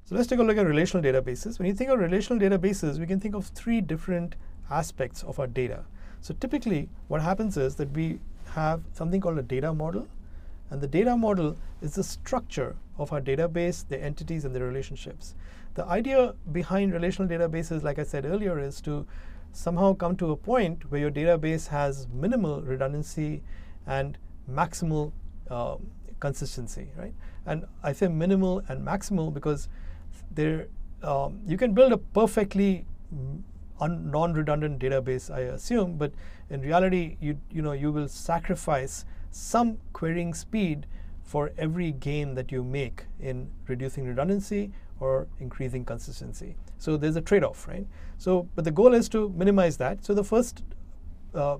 So let's take a look at relational databases. When you think of relational databases, we can think of three different aspects of our data. So typically what happens is that we have something called a data model, and the data model is the structure of our database, the entities and the relationships. The idea behind relational databases, like I said earlier, is to somehow come to a point where your database has minimal redundancy and maximal consistency, right? And I say minimal and maximal because you can build a perfectly non-redundant database, I assume, but in reality, you will sacrifice some querying speed for every gain that you make in reducing redundancy or increasing consistency. So there's a trade-off, right? But the goal is to minimize that. So the first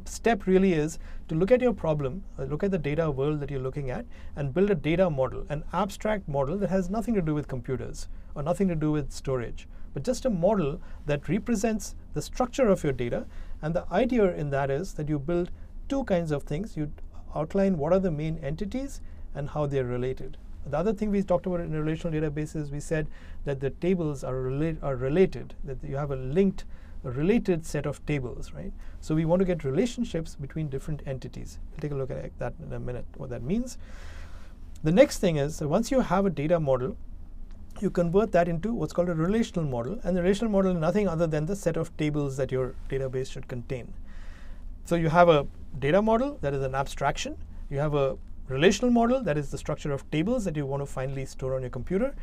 step really is to look at your problem, look at the data world that you're looking at, and build a data model, an abstract model that has nothing to do with computers or nothing to do with storage, but just a model that represents the structure of your data. And the idea in that is that you build two kinds of things. You outline what are the main entities and how they're related. The other thing we talked about in relational databases, we said that the tables are related, that you have a related set of tables, right? So we want to get relationships between different entities. We'll take a look at that in a minute, what that means. The next thing is that once you have a data model, you convert that into what's called a relational model, and the relational model is nothing other than the set of tables that your database should contain. So you have a data model that is an abstraction. You have a relational model that is the structure of tables that you want to finally store on your computer.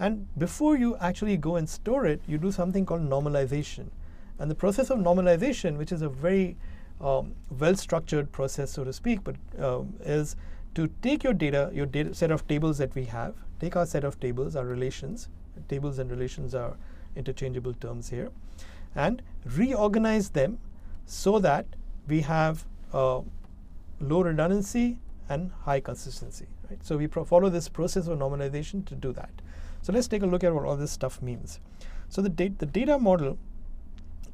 And before you actually go and store it, you do something called normalization. And the process of normalization, which is a very well-structured process, so to speak, but is to take your data set of tables that we have, take our set of tables, our relations. Tables and relations are interchangeable terms here, and reorganize them so that we have low redundancy and high consistency. Right? So we follow this process of normalization to do that. So let's take a look at what all this stuff means. So the data model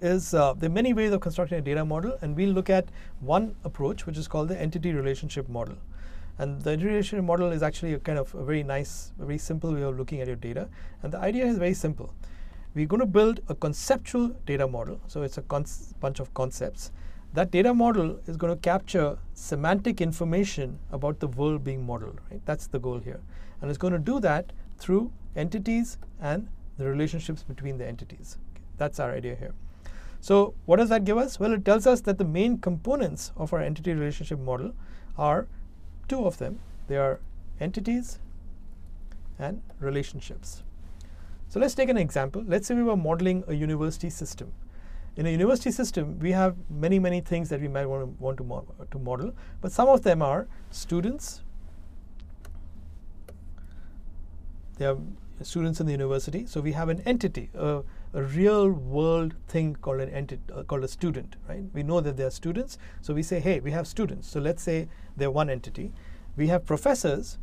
is, there are many ways of constructing a data model, and we'll look at one approach, which is called the entity relationship model. And the entity relationship model is actually a kind of a very nice, very simple way of looking at your data. And the idea is very simple. We're going to build a conceptual data model. So it's a bunch of concepts. That data model is going to capture semantic information about the world being modeled. Right? That's the goal here. And it's going to do that through entities and the relationships between the entities. Okay? That's our idea here. So what does that give us? Well, it tells us that the main components of our entity relationship model are two of them. They are entities and relationships. So let's take an example. Let's say we were modeling a university system. In a university system, we have many things that we might want to model, but some of them are students. They are students in the university. So we have an entity, a real world thing called an entity, called a student, right? We know that they are students, so we say, hey, we have students. So let's say they're one entity. We have professors,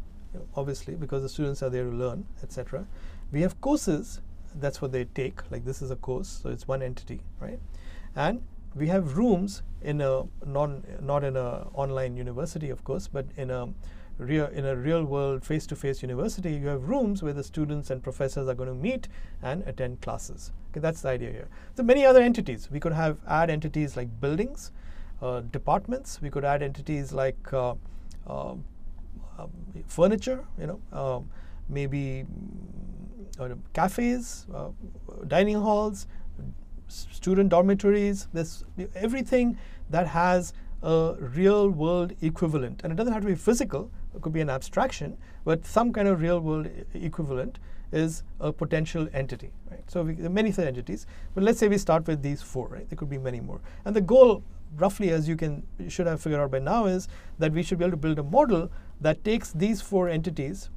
obviously, because the students are there to learn, etc. We have courses. That's what they take. Like this is a course, so it's one entity, right? And we have rooms in a not in a online university, of course, but in a real world face-to-face university. You have rooms where the students and professors are going to meet and attend classes. Okay, that's the idea here. So many other entities. We could add entities like buildings, departments. We could add entities like furniture. Maybe cafes, dining halls, student dormitories. There's everything that has a real world equivalent, and it doesn't have to be physical. It could be an abstraction, but some kind of real world equivalent is a potential entity, right? So there are many such entities, but let's say we start with these four, right? There could be many more, and the goal, roughly, as you should have figured out by now, is that we should be able to build a model that takes these four entities,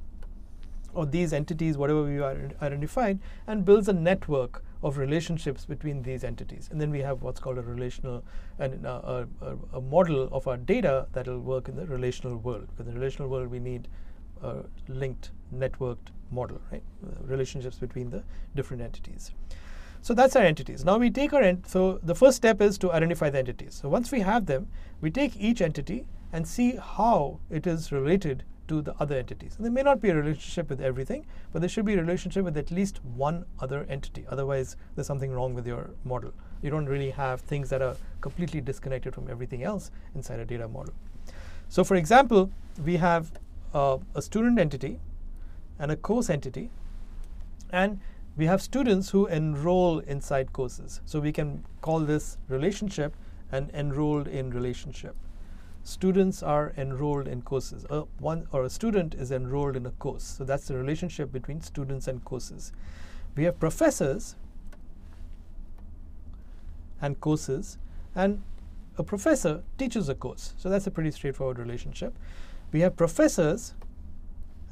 or these entities, whatever we identified, and builds a network of relationships between these entities. And then we have what's called a relational, and a model of our data that will work in the relational world. Because in the relational world, we need a linked, networked model, right? Relationships between the different entities. So that's our entities. Now we take so the first step is to identify the entities. So once we have them, we take each entity and see how it is related to the other entities. And there may not be a relationship with everything, but there should be a relationship with at least one other entity. Otherwise, there's something wrong with your model. You don't really have things that are completely disconnected from everything else inside a data model. So for example, we have a student entity and a course entity, and we have students who enroll inside courses. So we can call this relationship an enrolled in relationship. Students are enrolled in courses. A student is enrolled in a course. So that's the relationship between students and courses. We have professors and courses, and a professor teaches a course. So that's a pretty straightforward relationship. We have professors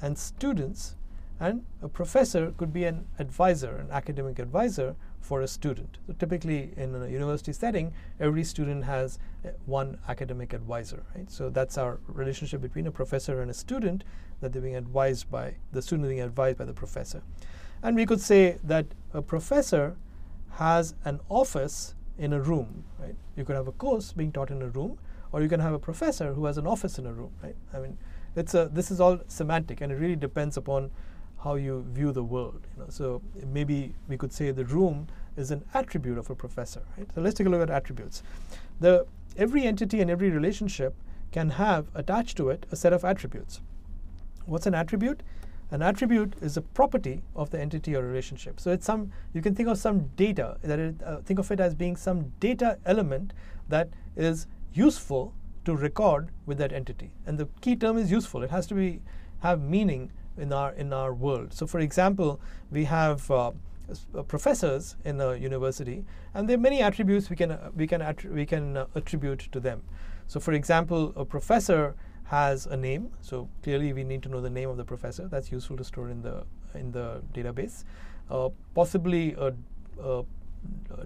and students, and a professor could be an advisor, an academic advisor for a student. So typically in a university setting, every student has one academic advisor, right? So that's our relationship between a professor and a student, that they're being advised by, the student being advised by the professor. And we could say that a professor has an office in a room, right? You could have a course being taught in a room, or you can have a professor who has an office in a room, right? I mean, this is all semantic, and it really depends upon how you view the world. So maybe we could say the room is an attribute of a professor, right? So let's take a look at attributes. Every entity and every relationship can have attached to it a set of attributes. What's an attribute? An attribute is a property of the entity or relationship. So it's you can think of some data, think of it as being some data element that is useful to record with that entity. And the key term is useful. It has to have meaning in our world. So for example, we have professors in a university, and there are many attributes we can attribute to them. So for example, a professor has a name, so clearly we need to know the name of the professor. That's useful to store in the database. Possibly a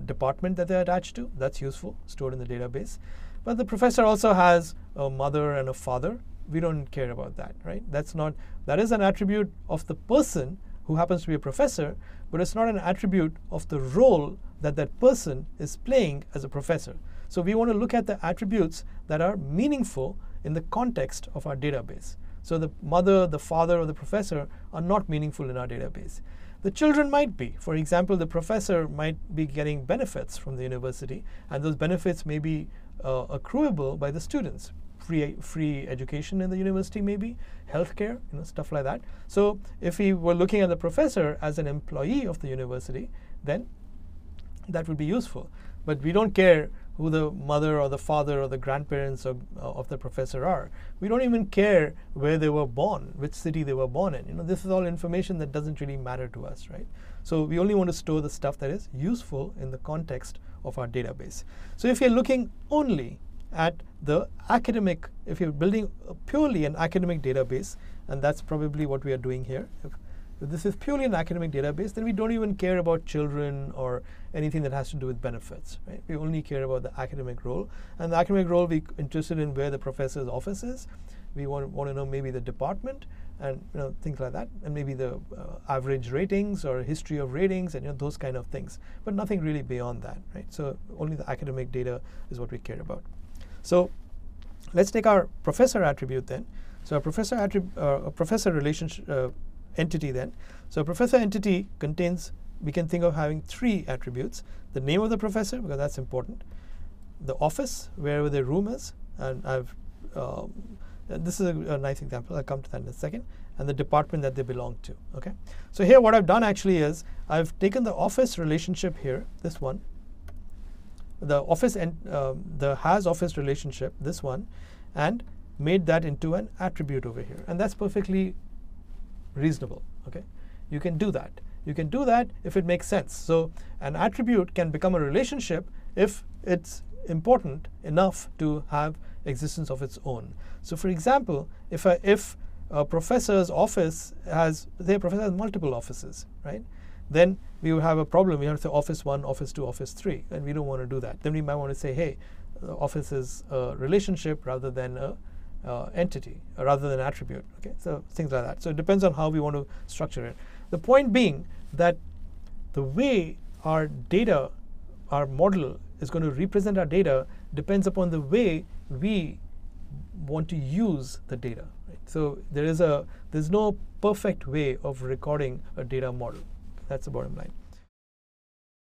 department that they're attached to, that's useful, stored in the database. But the professor also has a mother and a father. We don't care about that, right? That is an attribute of the person who happens to be a professor, but it's not an attribute of the role that that person is playing as a professor. So we want to look at the attributes that are meaningful in the context of our database. So the mother, the father, or the professor are not meaningful in our database. The children might be. For example, the professor might be getting benefits from the university, and those benefits may be accruable by the students. Free education in the university, maybe healthcare, stuff like that. So if we were looking at the professor as an employee of the university, then that would be useful. But we don't care who the mother or the father or the grandparents of the professor are. We don't even care where they were born, which city they were born in. This is all information that doesn't really matter to us, right? So we only want to store the stuff that is useful in the context of our database. So if you're looking only at the academic, if you're building purely an academic database, and that's probably what we are doing here. If this is purely an academic database, then we don't even care about children or anything that has to do with benefits, right? We only care about the academic role. And the academic role, we're interested in where the professor's office is. We want to know maybe the department and things like that, and maybe the average ratings or history of ratings and those kind of things, but nothing really beyond that, right? So only the academic data is what we care about. So let's take our professor attribute then. So a professor relationship entity then. So a professor entity contains, we can think of having three attributes: the name of the professor, because that's important; the office, wherever the room is, and this is a nice example. I'll come to that in a second, and the department that they belong to. Okay. So here, what I've done actually is I've taken the office relationship here, this one, the office and the has office relationship, this one, and made that into an attribute over here, and that's perfectly reasonable. Okay, you can do that. You can do that if it makes sense. So an attribute can become a relationship if it's important enough to have existence of its own. So for example, if a professor's office has, say a professor has multiple offices, right? Then we would have a problem. We have to say office 1, office 2, office 3, and we don't want to do that. Then we might want to say, hey, the office is a relationship rather than a entity, rather than attribute. Okay, so things like that. So it depends on how we want to structure it. The point being that the way our data, our model is going to represent our data depends upon the way we want to use the data. Right? So there's no perfect way of recording a data model. That's the bottom line.